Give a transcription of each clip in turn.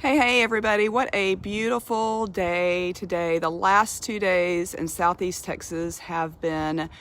Hey, everybody. What a beautiful day today. The last 2 days in Southeast Texas have been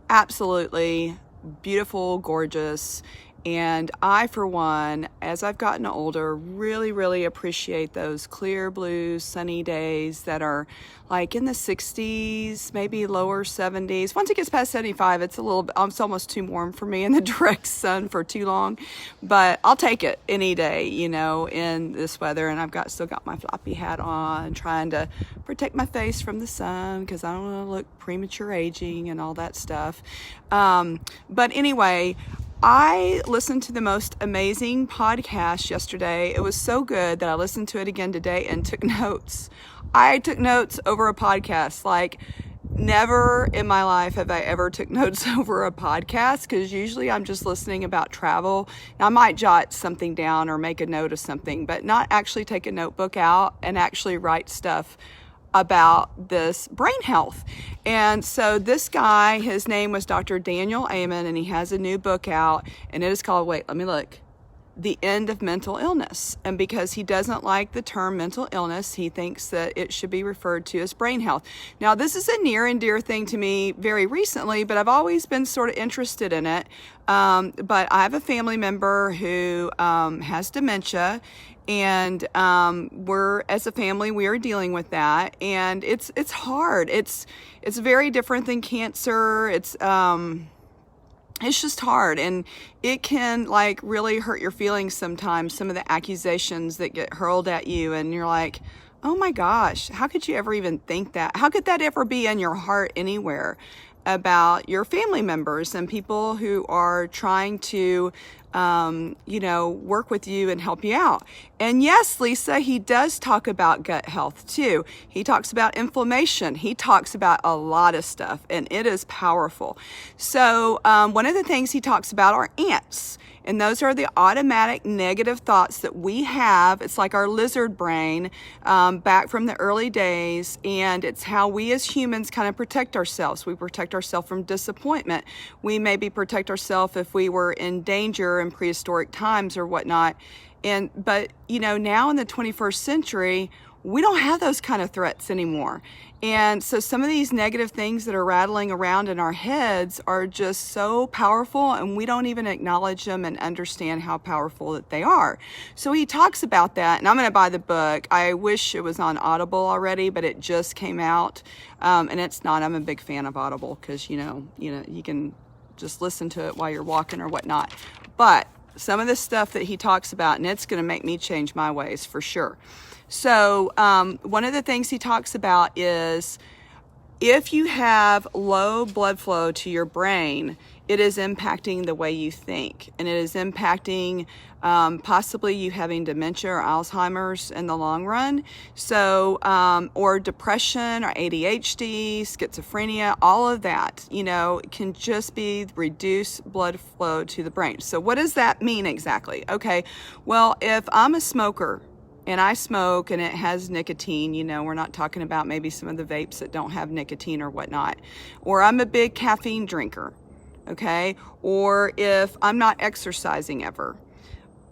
absolutely beautiful, gorgeous. And I, for one, as I've gotten older, really appreciate those clear blue, sunny days that are like in the 60s, maybe lower 70s. Once it gets past 75, it's almost too warm for me in the direct sun for too long. But I'll take it any day, in this weather. And still got my floppy hat on, trying to protect my face from the sun because I don't want to look premature aging and all that stuff. But anyway, I listened to the most amazing podcast yesterday. It was so good that I listened to it again today and took notes. I took notes over a podcast. Like, never in my life have I ever took notes over a podcast, because usually I'm just listening about travel. Now, I might jot something down or make a note of something, but not actually take a notebook out and actually write stuff about this brain health. And so this guy, his name was Dr. Daniel Amen, and he has a new book out, and it is called, The End of Mental Illness. And because he doesn't like the term mental illness, he thinks that it should be referred to as brain health. Now, this is a near and dear thing to me very recently, but I've always been sort of interested in it. But I have a family member who has dementia, and as a family, we are dealing with that, and it's hard. It's very different than cancer. It's just hard, and it can really hurt your feelings sometimes. Some of the accusations that get hurled at you, and you're like, oh my gosh, how could you ever even think that? How could that ever be in your heart anywhere about your family members and people who are trying to work with you and help you out? And yes, Lisa, he does talk about gut health too. He talks about inflammation. He talks about a lot of stuff, and it is powerful. So one of the things he talks about are ants. And those are the automatic negative thoughts that we have. It's like our lizard brain back from the early days. And it's how we as humans kind of protect ourselves. We protect ourselves from disappointment. We maybe protect ourselves if we were in danger in prehistoric times or whatnot. But now in the 21st century, we don't have those kind of threats anymore. And so some of these negative things that are rattling around in our heads are just so powerful, and we don't even acknowledge them and understand how powerful that they are. So he talks about that, and I'm going to buy the book. I wish it was on Audible already, but it just came out, and it's not. I'm a big fan of Audible because, you can just listen to it while you're walking or whatnot. But some of the stuff that he talks about, and it's going to make me change my ways for sure. So one of the things he talks about is if you have low blood flow to your brain, it is impacting the way you think, and it is impacting possibly you having dementia or Alzheimer's in the long run. So, or depression or ADHD, schizophrenia, all of that, can just be reduced blood flow to the brain. So what does that mean exactly? Okay, well, if I'm a smoker, and I smoke and it has nicotine, we're not talking about maybe some of the vapes that don't have nicotine or whatnot. Or I'm a big caffeine drinker, okay? Or if I'm not exercising ever.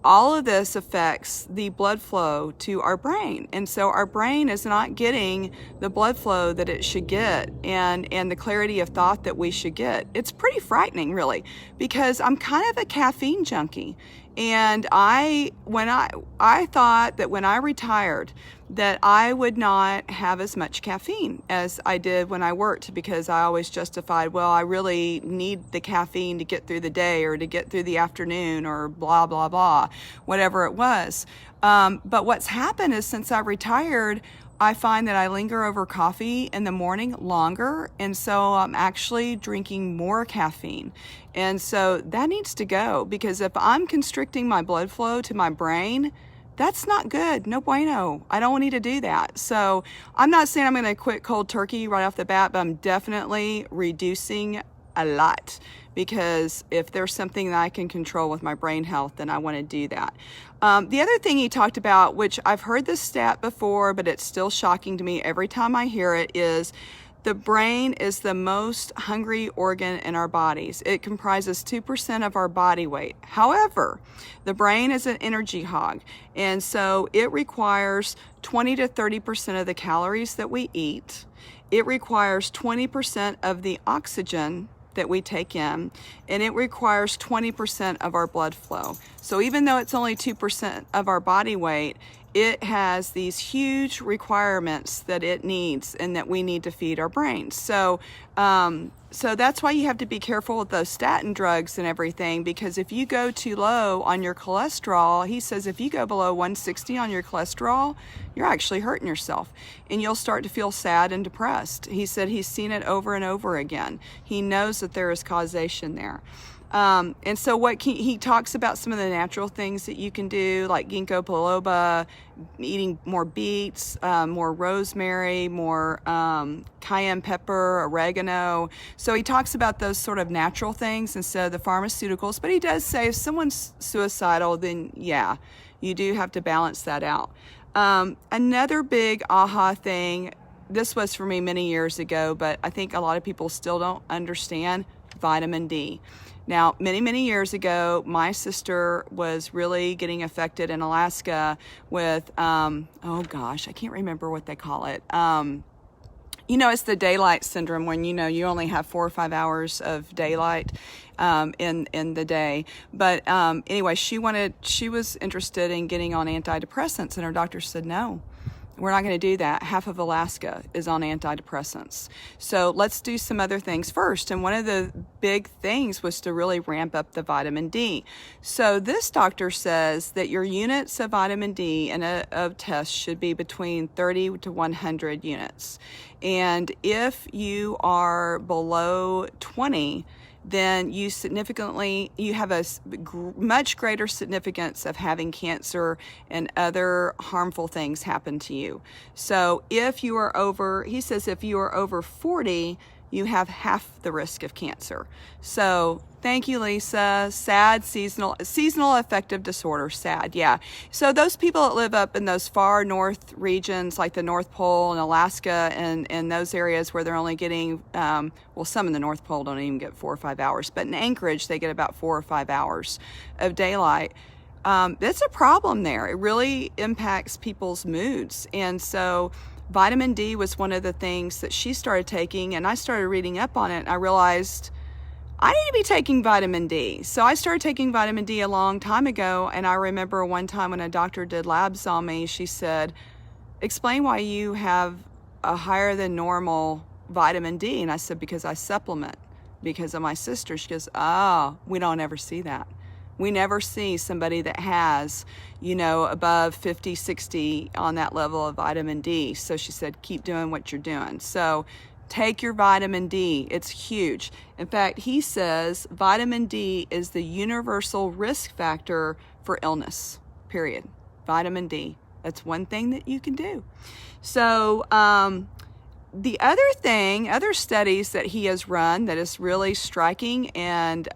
All of this affects the blood flow to our brain. And so our brain is not getting the blood flow that it should get and the clarity of thought that we should get. It's pretty frightening, really, because I'm kind of a caffeine junkie. And I thought that when I retired that I would not have as much caffeine as I did when I worked, because I always justified, well, I really need the caffeine to get through the day or to get through the afternoon or blah, blah, blah, whatever it was. But what's happened is since I retired, I find that I linger over coffee in the morning longer, and so I'm actually drinking more caffeine. And so that needs to go, because if I'm constricting my blood flow to my brain, that's not good. No bueno. I don't need to do that. So I'm not saying I'm going to quit cold turkey right off the bat, but I'm definitely reducing a lot, because if there's something that I can control with my brain health, then I want to do that. The other thing he talked about, which I've heard this stat before, but it's still shocking to me every time I hear it, is The brain is the most hungry organ in our bodies. It comprises 2% of our body weight. However, the brain is an energy hog, and so it requires 20 to 30% of the calories that we eat. It requires 20% of the oxygen that we take in, and it requires 20% of our blood flow. So even though it's only 2% of our body weight, it has these huge requirements that it needs and that we need to feed our brains. So that's why you have to be careful with those statin drugs and everything, because if you go too low on your cholesterol, he says if you go below 160 on your cholesterol, you're actually hurting yourself and you'll start to feel sad and depressed. He said he's seen it over and over again. He knows that there is causation there. And so he talks about some of the natural things that you can do, like ginkgo biloba, eating more beets, more rosemary, more cayenne pepper, oregano. So he talks about those sort of natural things instead of the pharmaceuticals. But he does say if someone's suicidal, then yeah, you do have to balance that out. Another big aha thing, this was for me many years ago, but I think a lot of people still don't understand vitamin D. Now, many years ago, my sister was really getting affected in Alaska with, oh gosh, I can't remember what they call it. It's the daylight syndrome when, you only have 4 or 5 hours of daylight in the day. But anyway, she was interested in getting on antidepressants, and her doctor said, no. We're not going to do that. Half of Alaska is on antidepressants. So let's do some other things first. And one of the big things was to really ramp up the vitamin D. So this doctor says that your units of vitamin D in a test should be between 30 to 100 units. And if you are below 20, then you have a much greater significance of having cancer and other harmful things happen to you. So if you are over 40, you have half the risk of cancer. So thank you, Lisa. SAD, seasonal affective disorder, SAD, yeah. So those people that live up in those far north regions, like the North Pole and Alaska and those areas where they're only getting, some in the North Pole don't even get 4 or 5 hours, but in Anchorage, they get about 4 or 5 hours of daylight. It's a problem there. It really impacts people's moods. And so vitamin D was one of the things that she started taking, and I started reading up on it, and I realized I need to be taking vitamin D. So I started taking vitamin D a long time ago, and I remember one time when a doctor did labs on me, she said, explain why you have a higher than normal vitamin D. And I said, because I supplement, because of my sister. She goes, we don't ever see that. We never see somebody that has, above 50, 60 on that level of vitamin D. So she said, keep doing what you're doing. So take your vitamin D. It's huge. In fact, he says vitamin D is the universal risk factor for illness, period. Vitamin D. That's one thing that you can do. So the other studies that he has run that is really striking and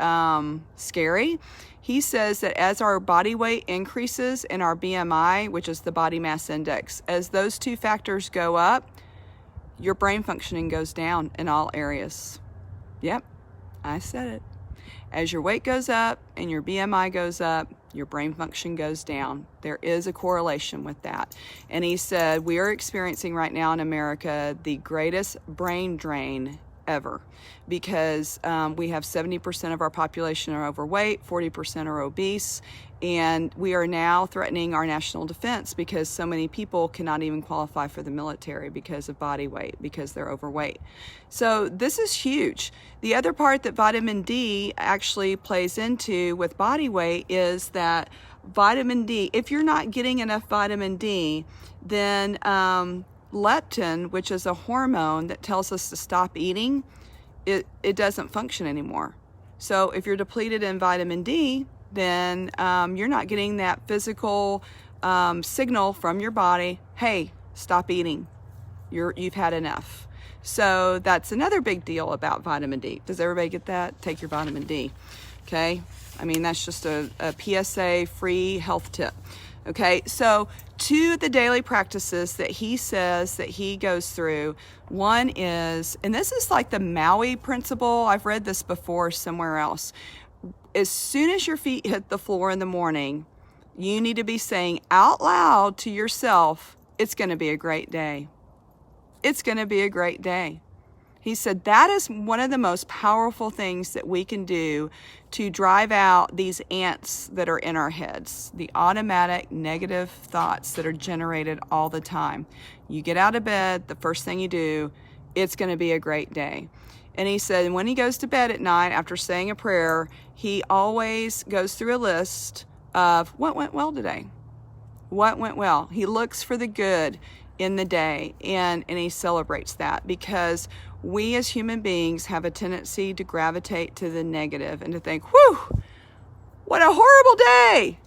scary, he says that as our body weight increases and our BMI, which is the body mass index, as those two factors go up, your brain functioning goes down in all areas. Yep, I said it. As your weight goes up and your BMI goes up, your brain function goes down. There is a correlation with that. And he said, we are experiencing right now in America the greatest brain drain ever, because we have 70% of our population are overweight, 40% are obese, and we are now threatening our national defense because so many people cannot even qualify for the military because of body weight, because they're overweight. So this is huge. The other part that vitamin D actually plays into with body weight is that vitamin D, if you're not getting enough vitamin D, then leptin, which is a hormone that tells us to stop eating, it doesn't function anymore. So if you're depleted in vitamin D, then you're not getting that physical signal from your body, hey, stop eating. You've had enough. So that's another big deal about vitamin D. Does everybody get that? Take your vitamin D. Okay? I mean, that's just a PSA free health tip. Okay, so two of the daily practices that he says that he goes through, one is, and this is like the Maui principle, I've read this before somewhere else. As soon as your feet hit the floor in the morning, you need to be saying out loud to yourself, it's going to be a great day. It's going to be a great day. He said that is one of the most powerful things that we can do to drive out these ants that are in our heads, the automatic negative thoughts that are generated all the time. You get out of bed, the first thing you do, it's going to be a great day. And he said when he goes to bed at night after saying a prayer, he always goes through a list of what went well today. What went well? He looks for the good in the day, and he celebrates that, because we as human beings have a tendency to gravitate to the negative and to think, whew, what a horrible day.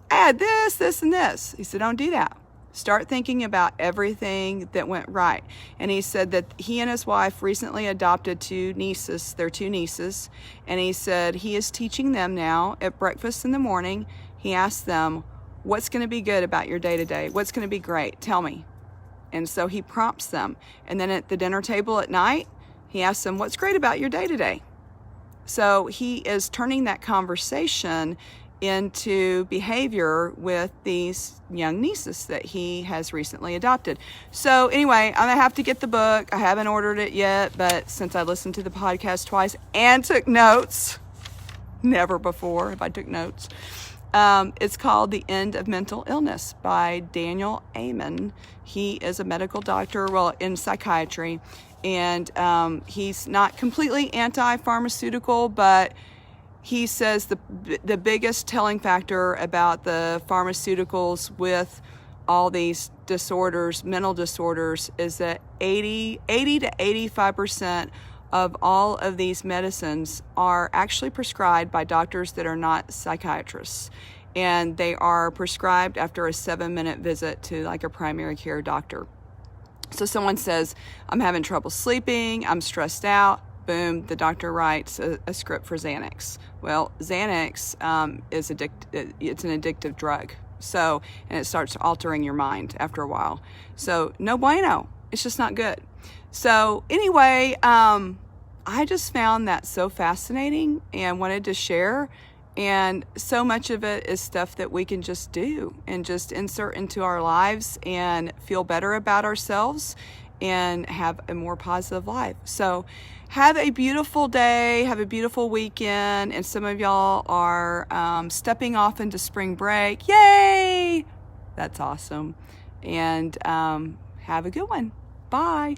Add this, this, and this. He said, don't do that. Start thinking about everything that went right. And he said that he and his wife recently adopted their two nieces. And he said he is teaching them now at breakfast in the morning. He asked them, what's going to be good about your day today? What's going to be great? Tell me. And so he prompts them. And then at the dinner table at night, he asks them, what's great about your day today? So he is turning that conversation into behavior with these young nieces that he has recently adopted. So anyway, I'm going to have to get the book. I haven't ordered it yet, but since I listened to the podcast twice and took notes, never before have I took notes. It's called The End of Mental Illness by Daniel Amen. He is a medical doctor, in psychiatry, and he's not completely anti-pharmaceutical, but he says the biggest telling factor about the pharmaceuticals with all these disorders, mental disorders, is that 80 to 85% of all of these medicines are actually prescribed by doctors that are not psychiatrists. And they are prescribed after a 7-minute visit to like a primary care doctor. So someone says, I'm having trouble sleeping, I'm stressed out. Boom, the doctor writes a script for Xanax. Well, Xanax it's an addictive drug. So, and it starts altering your mind after a while. So, no bueno. It's just not good. So, anyway, I just found that so fascinating and wanted to share. And so much of it is stuff that we can just do and just insert into our lives and feel better about ourselves and have a more positive life. So have a beautiful day, have a beautiful weekend, and some of y'all are stepping off into spring break. Yay! That's awesome. And have a good one. Bye.